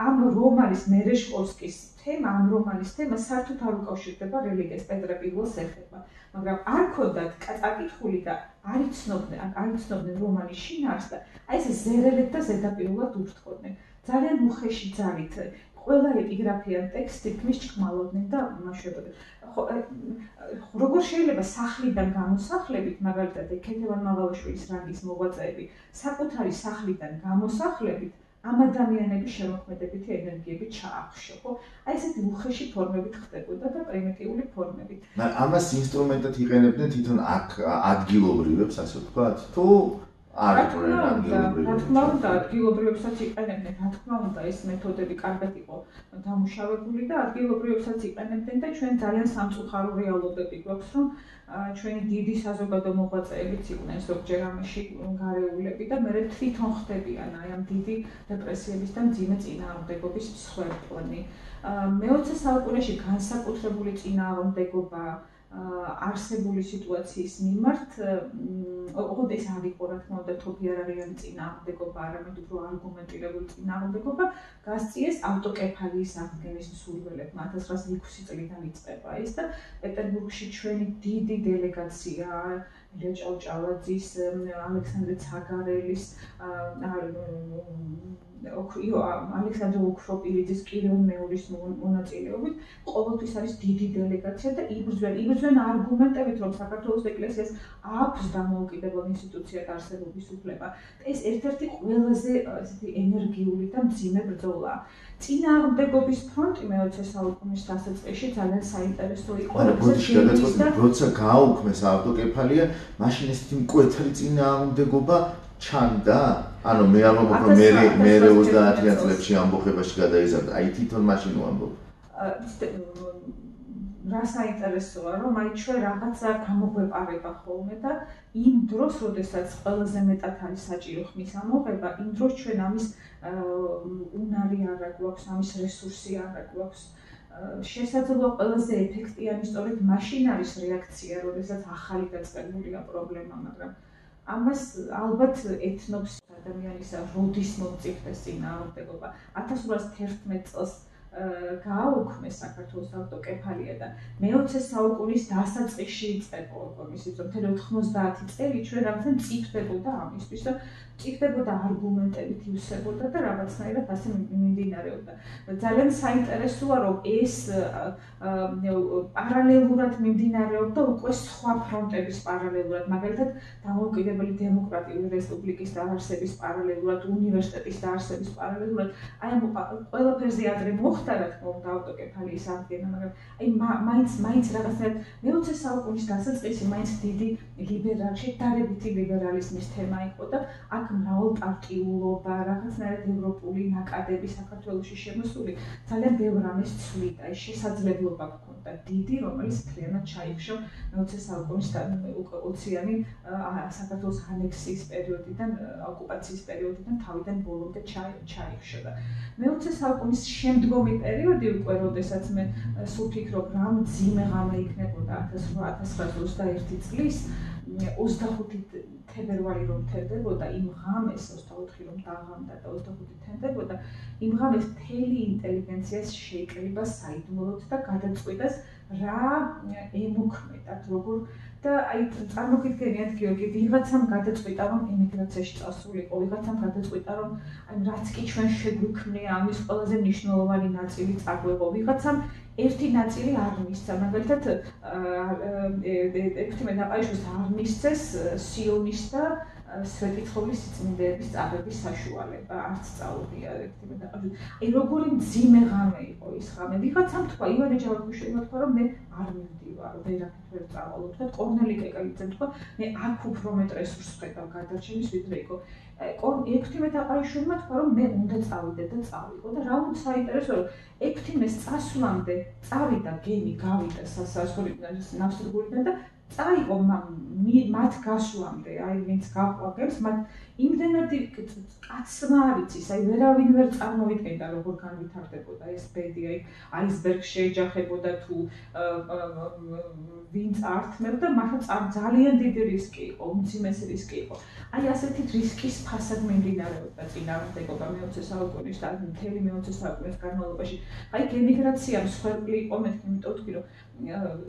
ამ რომანის მერეშკოვსკის თემა ამ რომანის თემა საერთოდ არ უკავშირდება რელიგიას პეტრე პირველს ეხება მაგრამ არ ქონდათ წაკითხული და არ იცნობდნენ რომანის შინაარსს და აი ეს ზერელეთ და ზედაპირულად უფრთხოდნენ ძალიან უხეში ძალით ყველა ეპიგრაფიან ტექსტს თითქმის ჭკმალობდნენ და მაშვებოდნენ როგორ შეიძლება სახლიდან გამოსახლებით მაგალითად ქეთევან მაღალაშვილის რანგის მოღვაწეები საკუთარი სახლიდან გამოსახლებით ამ ადამიანების შემოქმედებითი ენერგიები ჩაახშო, ხო? აი ესეთი უხეში ფორმებით ხდებოდა და პრიმიტიული ფორმებით. ამას ინსტრუმენტად იყენებდნენ თვითონ აქ ადგილობრივებს, ასე ვთქვათ, თუ არ იყვნენ ადგილობრივები? რა თქმა უნდა, ადგილობრივებსაც იყენებდნენ, რა თქმა უნდა, ეს მეთოდები კარგად იყო დამუშავებული და ადგილობრივებსაც იყენებდნენ და ჩვენ ძალიან სამწუხარო რეალობები გვაქვს, რომ ჩვენი დიდი საზოგადო მოღვაწეებიც იყვნენ ზოგჯერ ამაში გარეულები და მე თვითონ ხდებიან აი ამ დიდი რეპრესიების და მძიმე წინააღმდეგობის მსხვერპლნი. მე-20 საუკუნეში განსაკუთრებული წინააღმდეგობა არსებული სიტუაციის მიმართ ოღონდ ეს არ იყო რა თქმა უნდა თოფიარაღიანი წინააღმდეგობა, არამედ უფრო არგუმენტირებული წინააღმდეგობა გასწიეს ავტოკეფალიის აღდგენის მსურველებმა 1906 წლიდან იწყება ეს და პეტერბურგში ჩვენი დიდი დელეგაცია ილია ჭავჭავაძის, ალექსანდრე ცაგარელის, ალექსანდრე ოქროპირიძის, კირილ მეურის მონაწილეობით ყოველთვის არის დიდი დელეგაცია და იბრძვენ არგუმენტებით, რომ საქართველოს ეკლესიას აქვს დამოუკიდებელ ინსტიტუციად არსებობის უფლება. ეს ერთ-ერთი ყველაზე ესეთი ენერგიული და მძიმე ბრძოლაა. წინააღმდეგობის ფრონტი მე-20 საუკუნის დასაწყისში ძალიან საინტერესო იყო. როცა გააუქმეს ავტოკეფალია, მაშინ ესეთი მკვეთრი წინააღმდეგობა ჩანდა? ანუ მე არ ვამბობ, რომ მე 30-იან წლებში ამბოხებაში გადაიზარდა. აი თვითონ მაშინ ვამბობ. რა საინტერესოა, რომ აი ჩვენ რაღაცა გამოგვეპარება ხოლმე და იმ დროს, როდესაც ყველაზე მეტად არის საჭირო ხმის ამოღება, იმ დროს ჩვენ ამის უნარი არ გვაქვს, ამის რესურსი არ გვაქვს. შესაძლოა ყველაზე ეფექტიანი სწორედ მაშინ არის რეაქცია, როდესაც ახალი დაწყებულია პრობლემა, მაგრამ ამას ალბათ ეთნობს ადამიანის როდის მომწიფდეს წინააღმდეგობა. 1811 წელს გააუქმეს საქართველოს ავტოკეფალია და მე-20 საუკუნის დასაწყისში იწყება კომისიის მთელი 90 წელი ჩვენ რაღაცა მწიფდებოდა ამისთვის და მწიფდებოდა არგუმენტებით ივსებოდა და რაღაცნაირად ასე მიმდინარეობდა. ძალიან საინტერესოა რომ ეს პარალელურად მიმდინარეობდა უკვე სხვა ფრონტების პარალელურად, მაგალითად დამოუკიდებელი დემოკრატიული რესპუბლიკის დაარსების პარალელურად, უნივერსიტეტის დაარსების პარალელურად, აი ამ ყველაფერზე ადრე მოხდა მოხდა რა თქმა უნდა ავტოკეფალიის აღდგენა, მაგრამ აი მაინც რაღაცნაირად მე-20 საუკუნის დასაწყისი მაინც დიდი შედარებითი ლიბერალიზმის თემა იყო და აქ მრავალპარტიულობა, რაღაცნაირად ევროპული ნაკადები საქართველოში შემოსული ძალიან ბევრ რამეს ცვლიდა. ეს შესაძლებლობა ჰქონდა დიდი, რომელიც მთლიანად ჩაიხშო მე-20 საუკუნის ოციანი საქართველოს ანექსიის პერიოდიდან, ოკუპაციის პერიოდიდან თავიდან ბოლომდე ჩაიხშო და მე-20 საუკუნის შემდგომი პერიოდი უკვე, როდესაც მე სულ ვფიქრობ, რა მძიმე ღამე იქნებოდა 1921 წლის 25 თებერვალი რომ თებდებოდა, იმ ღამეს 24 რომ დაღამდა და 25 თებდებოდა, იმ ღამეს მთელი ინტელიგენციას შეიკრიბა საიდუმლოდ და გადაწყვიტეს რა ემოქმედათ, როგორ და აი წარმოგიდგენიათ გიორგი, ვიღაცამ გადაწყვიტა რომ ემიგრაციაში წასულიყო, ვიღაცამ გადაწყვიტა რომ აი რაც კი ჩვენ შეგვიქმნია, ამის ყველაზე მნიშვნელოვანი ნაწილი წაგვეღო, ვიღაცამ ერთი ნაწილი არ მისცა, მაგალითად 11 აყაიშვილს არ მისცეს სიონისტთა სვეტიცხოვლის სიწმინდეების წაღების საშუალება, არც სწავლია 11 აყაიშვილს. აი როგორი მძიმე ღამე იყო ის ღამე. ვიღაცამ თქვა, ივანე ჯავახიშვილმა თქვა, რომ მე არ მივდივარ, ვერაფერ ვერ წავალ. თქვა კორნელი კეკელიძემ თქვა, მე აქ უფრო მეტ რესურსს ვხედავ გადარჩენის, ვიდრე იქ. 11 აყაიშვილმა თქვა, რომ მე უნდა წავიდე და წავიღო და რა უნდა საინტერესო, რომ 11-ს წასვლამდე წავიდა გემი, გავიდა სასაზღვრიდან, ნავსადგურიდან და წაიღო მათ გასვლამდე, აი ვინც გაყვაგებს, მათ იმდენად კაცმა არ იცის, აი ვერავინ ვერ წარმოვიდგენდა როგორ განვითარდებოდა ეს ბედი, აი აისბერგს შეეჯახებოდა თუ ვინც ართმევდა, მაგრამ ძალიან დიდი რისკი იყო, უმძიმესი რისკი იყო. აი ასეთი რისკის ფასად მიმდინარეობდა წინააღმდეგობა მე-20 საუკუნის და მთელი მე-20 საუკუნის განმავლობაში. აი ემიგრაცია მსხვერპლი იყო მეთქი, იმიტომ ვთქვი, რომ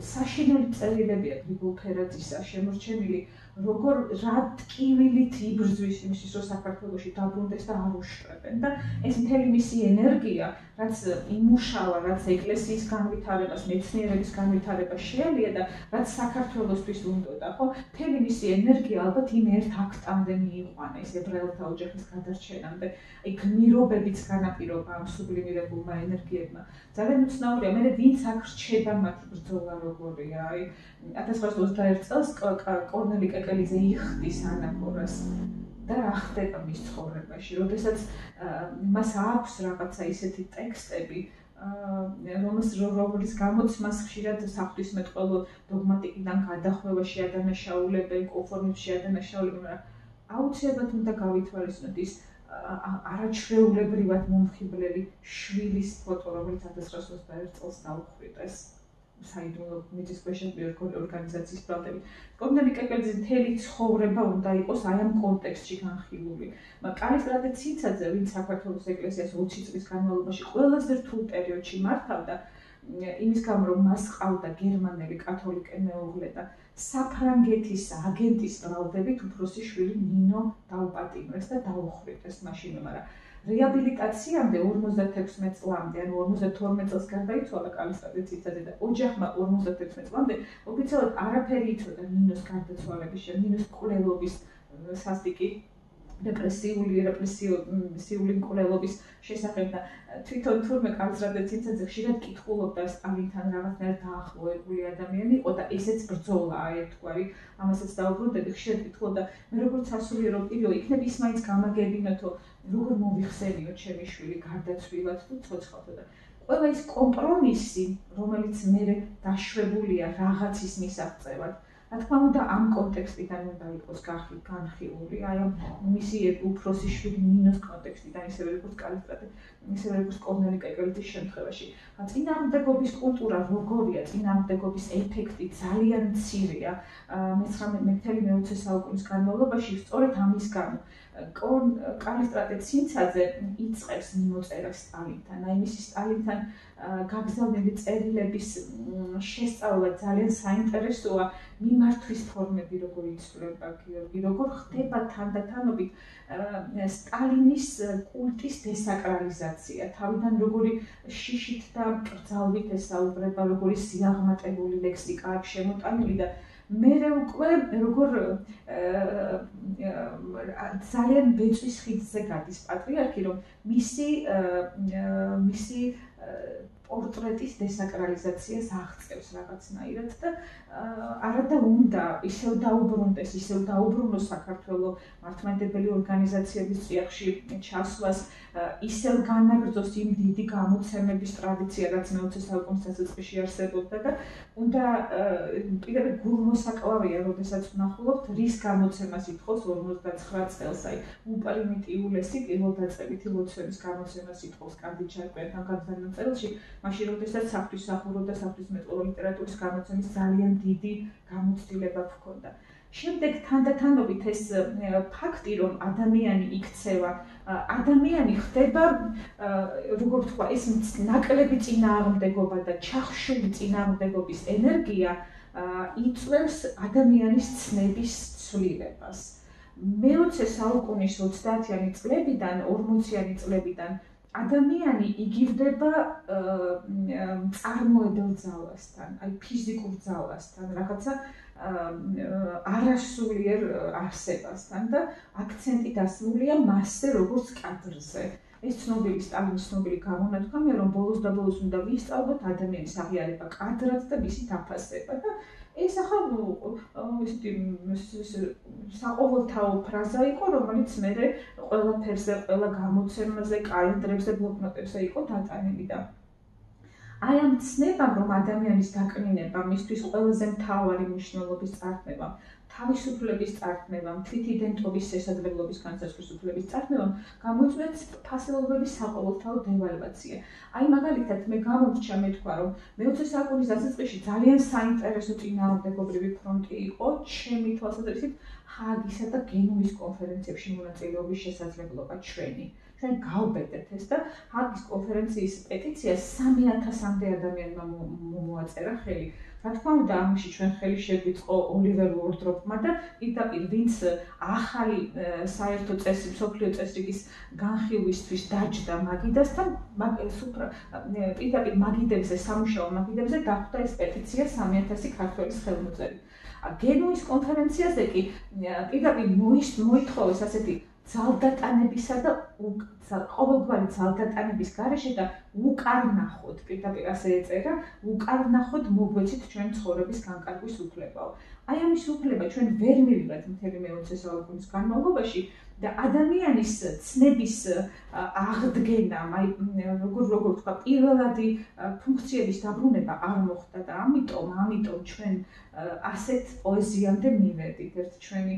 საშინელი წერილებია გრიგოლ ფერაძისა შემორჩენილი, როგორ რა ტკივილით იბრძვის იმისთვის, რომ საქართველოში დაბრუნდეს და არ უშრებენ და ეს მთელი მისი ენერგია, რაც იმუშავა, რაც ეკლესიის განვითარებას, მეცნიერების განვითარებას შეალია და რაც საქართველოსთვის უნდოდა, ხო? მთელი მისი ენერგია ალბათ იმ ერთ აქტამდე მიიყვანა, ის ებრაელთა ოჯახის გადარჩენამდე. აი გმირობებიც განაპირობა ამ სუბლიმირებულმა ენერგიებმა. ძალიან უცნაურია, მე ვინც აქ რჩება მათი ბრძოლა როგორია, აი 1921 წელს კორნელი კეკელიძე იხდის ანაფორას და რა ხდება მის ცხოვრებაში, როდესაც მას აქვს რაღაცა ისეთი ტექსტები, რომლის გამოც მას ხშირად საღვთისმეტყველო დოგმატიკიდან გადახვევა შეადანაშაულებენ, კონფორმიზმს შეადანაშაულებენ, მაგრამ აუცილებლად უნდა გავითვალისწინოთ ის არაჩვეულებრივად მომხიბლელი შვილის ფოტო, რომელიც 1921 წელს დაუხვრიტეს საიდუმლო მიწისქვეშა ორგანიზაციის ბრალდებით. კორნელი კეკელიძის მთელი ცხოვრება უნდა იყოს აი ამ კონტექსტში განხილული. კალისტრატე ცინცაძე, ვინც საქართველოს ეკლესიას 20 წლის განმავლობაში ყველაზე რთულ პერიოდში მართავდა, იმის გამო რომ მას ყავდა გერმანელი კათოლიკე მეუღლე და საფრანგეთის აგენტის ბრალდებით უფროსი შვილი ნინო დაუპატიმრეს და დაუხვრიტეს მაშინვე, მაგრამ რეაბილიტაციამდე 56 წლამდე, ანუ 52 წელს გარდაიცვალა კალისტრატე ცინცაძე და ოჯახმა 56 წლამდე ოფიციალურად არაფერი იცოდა ნინოს გარდაცვალების შემდგომ, ნინოს მკვლელობის სასტიკი რეპრესიული მკვლელობის შესახებ და თვითონ თურმე კალისტრატე ცინცაძე ხშირად კითხულობდა სტალინთან რაღაცნაირად დაახლოებული ადამიანი იყო და ესეც ბრძოლაა ერთგვარი, ამასაც დაუბრუნდები, ხშირად კითხულობდა, მე როგორც სასულიერო პირო, იქნებ ის მაინც გამაგებინოთო, როგორ მოვიხსენიოთ ჩემი შვილი გარდაცვლილად თუ ცოცხალთო და ყველა ის კომპრომისი, რომელიც მე დაშვებულია რაღაცის მისაღწევად, რა თქმა უნდა ამ კონტექსტიდან უნდა იყოს განხილული, აი ამ მისი უფროსი შვილი ნინოს კონტექსტიდან, ისევე როგორც კალისტრატე, ისევე როგორც კორნელი კეკელიძის შემთხვევაში. წინააღმდეგობის კულტურა როგორია, წინააღმდეგობის ეფექტი ძალიან მცირეა მთელი მე-20 საუკუნის განმავლობაში, სწორედ ამის გამო. კალისტრატე ცინცაძე იწყებს მიმოწერას სტალინთან, აი მისი სტალინთან გაგზავნილი წერილების შესწავლა ძალიან საინტერესოა, მიმართვის ფორმები როგორ იცვლება გიორგი, როგორ ხდება თანდათანობით სტალინის კულტის დესაკრალიზაცია, თავიდან როგორი შიშით და კრძალვით ესაუბრება, როგორი სიაღმატებული ლექსიკა აქვს შემოტანილი და მერე უკვე როგორ ძალიან ბეწვის ხიდზე გადის პატრიარქი, რომ მისი პორტრეტის დესაკრალიზაციას აღწევს რაღაცნაირად და არადა უნდა ისევ დაუბრუნოს საქართველოს მართლმადიდებელი ორგანიზაციების წიაღში ჩასვას, ისევ განაგრძოს იმ დიდი გამოცემების ტრადიცია, რაც მე-20 საუკუნის დასაწყისში არსებობდა და უნდა პირდაპირ გულმოსაკლავია, როდესაც ვნახულობთ, რის გამოცემას ითხოვს 59 წელს, აი უპრიმიტიულესი პირველდაწყებითი ლოცვების გამოცემას ითხოვს კანდი ჯარკვიანთან გაგზავნა წელში, მაშინ როდესაც საღვთისმსახურო და საღვთისმეტყველო ლიტერატურის გამოცემის ძალიან დიდი გამოცდილება ჰქონდა. შემდეგ თანდათანობით ეს ფაქტი, რომ ადამიანი იქცევა, ადამიანი ხდება, როგორ ვთქვა, ეს ნაკლები წინააღმდეგობა და ჩახშული წინააღმდეგობის ენერგია იწვევს ადამიანის ცნების ცვლილებას. მე-20 საუკუნის 30-იანი წლებიდან, 40-იანი წლებიდან ადამიანი იგივდება წარმოებელ ძალასთან, აი ფიზიკურ ძალასთან, რაღაცა არასულიერ არსებასთან და აქცენტი დასმულია მასზე, როგორც კადრზე. ეს სტალინის ცნობილი გამონათქვამია, რომ ბოლოს და ბოლოს უნდა ვისწავლოთ ადამიანის აღიარება კადრად და მისი დაფასება და ეს ახლა ისეთი საყოველთაო ფრაზა იყო, რომელიც მერე ყველაფერზე, ყველა გამოცემაზე, კალენდრებზე, ბლოკნოტებზე იყო დატანილი და აი ამ ცნებამ, რომ ადამიანის დაკნინება, მისთვის ყველაზე მთავარი მნიშვნელობის წარქმევამ, თავისუფლების წარქმევამ, თვითიდენტობის შესაძლებლობის განსაზღვრის უფლების წარქმევამ გამოიწვია ფასეულობების საყოველთაო დევალვაცია. აი მაგალითად მე გამორჩა მეთქვა, რომ მე-20 საუკუნის დასაწყისში ძალიან საინტერესო წინააღმდეგობრივი ფრონტი იყო ჩემი თვალსაზრისით ჰააგისა და გენუის კონფერენციებში მონაწილეობის შესაძლებლობა ჩვენი. ჩვენ გავბედეთ ეს და ჰააგის კონფერენციის პეტიციას 3000-მდე ადამიანმა მოაწერა ხელი. რა თქმა უნდა, ამაში ჩვენ ხელი შეგვიწყო ოლივერ უორდროპმა და პირდაპირ ვინც ახალი საერთო წესი, მსოფლიო წესრიგის განხილვისთვის დაჯდა მაგიდასთან, პირდაპირ მაგიდებზე, სამუშაო მაგიდებზე დახვდა ეს პეტიცია 3000 ქართველის ხელმოწერით. გენუის კონფერენციაზე კი პირდაპირ მოითხოვეს ასეთი ძალდატანებისა და ყოველგვარი ძალდატანების გარეშე და უკარნახოთ, პირდაპირ ასე ეწერა, უკარნახოთ მოგვეცით ჩვენ ცხოვრების განკარგვის უფლებაო. აი ამის უფლება ჩვენ ვერ მივიღეთ მთელი მე-20 საუკუნის განმავლობაში და ადამიანის ცნების აღდგენა, აი როგორ ვთქვა, პირველადი ფუნქციების დაბრუნება არ მოხდა და ამიტომ ჩვენ ასეთ პოეზიამდე მივედით. ერთ ჩვენი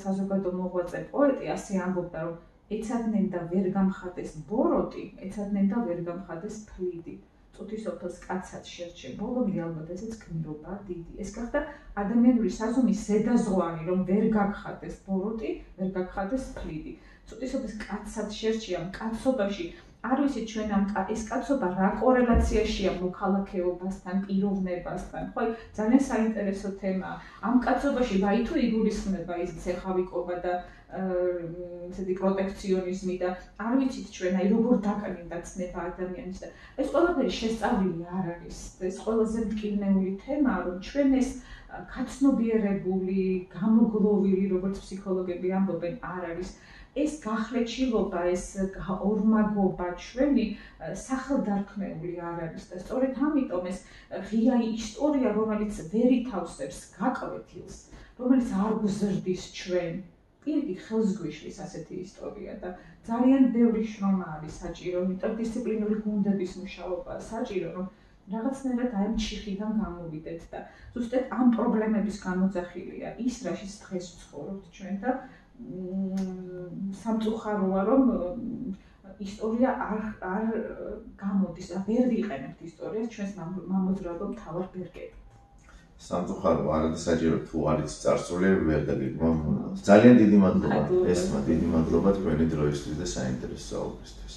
საზოგადო მოღვაწე პოეტი ასე ამბობდა, რომ ეცადნენ და ვერ გამხადეს ბოროტი, ეცადნენ და ვერ გამხადეს ფლიდი. წუთისოფლს კაცად შერჩე ბოლომდე ალბათ ესეც გმირობაა დიდი. ეს გახდა ადამიანური საზომის ზედაზღვარი, რომ ვერ გაგხადეს ბოროტი, ვერ გაგხადეს ფლიდი. წუთისოფლს კაცად შერჩე ამ კაცობაში არ ვიცით ჩვენ ეს კაცობა რა კორელაციაშია მოქალაქეობასთან, პიროვნებასთან. ხო, ძალიან საინტერესო თემაა. ამ კაცობაში ვაი თუ იგულისხმება ის ცეხავიკობა და ესეთი პროტექციონიზმი და არ ვიცით ჩვენ აი როგორ დაკნინდა ცნება ადამიანის და ეს ყველაფერი შესწავლილი არ არის. ეს ყველაზე მტკივნეული თემაა, რომ ჩვენ ეს კაცნობიერებული, გამოგლოვილი, როგორც ფსიქოლოგები ამბობენ, არ არის. ეს გახლეჩილობა, ეს ორმაგობა ჩვენი სახელდარქმეული არ არის და სწორედ ამიტომ ეს ღია ისტორია, რომელიც ვერ ითავსებს გაკვეთილს, რომელიც არ გზრდის ჩვენ, პირიქით ხელს გვიშლის ასეთი ისტორია და ძალიან ბევრი შრომა არის საჭირო, ინტერდისციპლინური გუნდების მუშაობა საჭირო, რომ რაღაცნაირად აი ამ ჩიხიდან გამოვიდეთ და ზუსტად ამ პრობლემების გამოძახილია ის, რაშიც დღეს ვცხოვრობთ ჩვენ და სამწუხაროა, რომ ისტორია არ გამოდის, ვერ ვიყენებთ ისტორიას ჩვენს მამოძრავებელ მთავარ ბერგებით. სამწუხაროა, არადა საჭირო თუ არის წარსულები ვერ დაგიგმო. ძალიან დიდი მადლობა, ესმა დიდი მადლობა თქვენი დროისთვის და საინტერესო საუბრისთვის.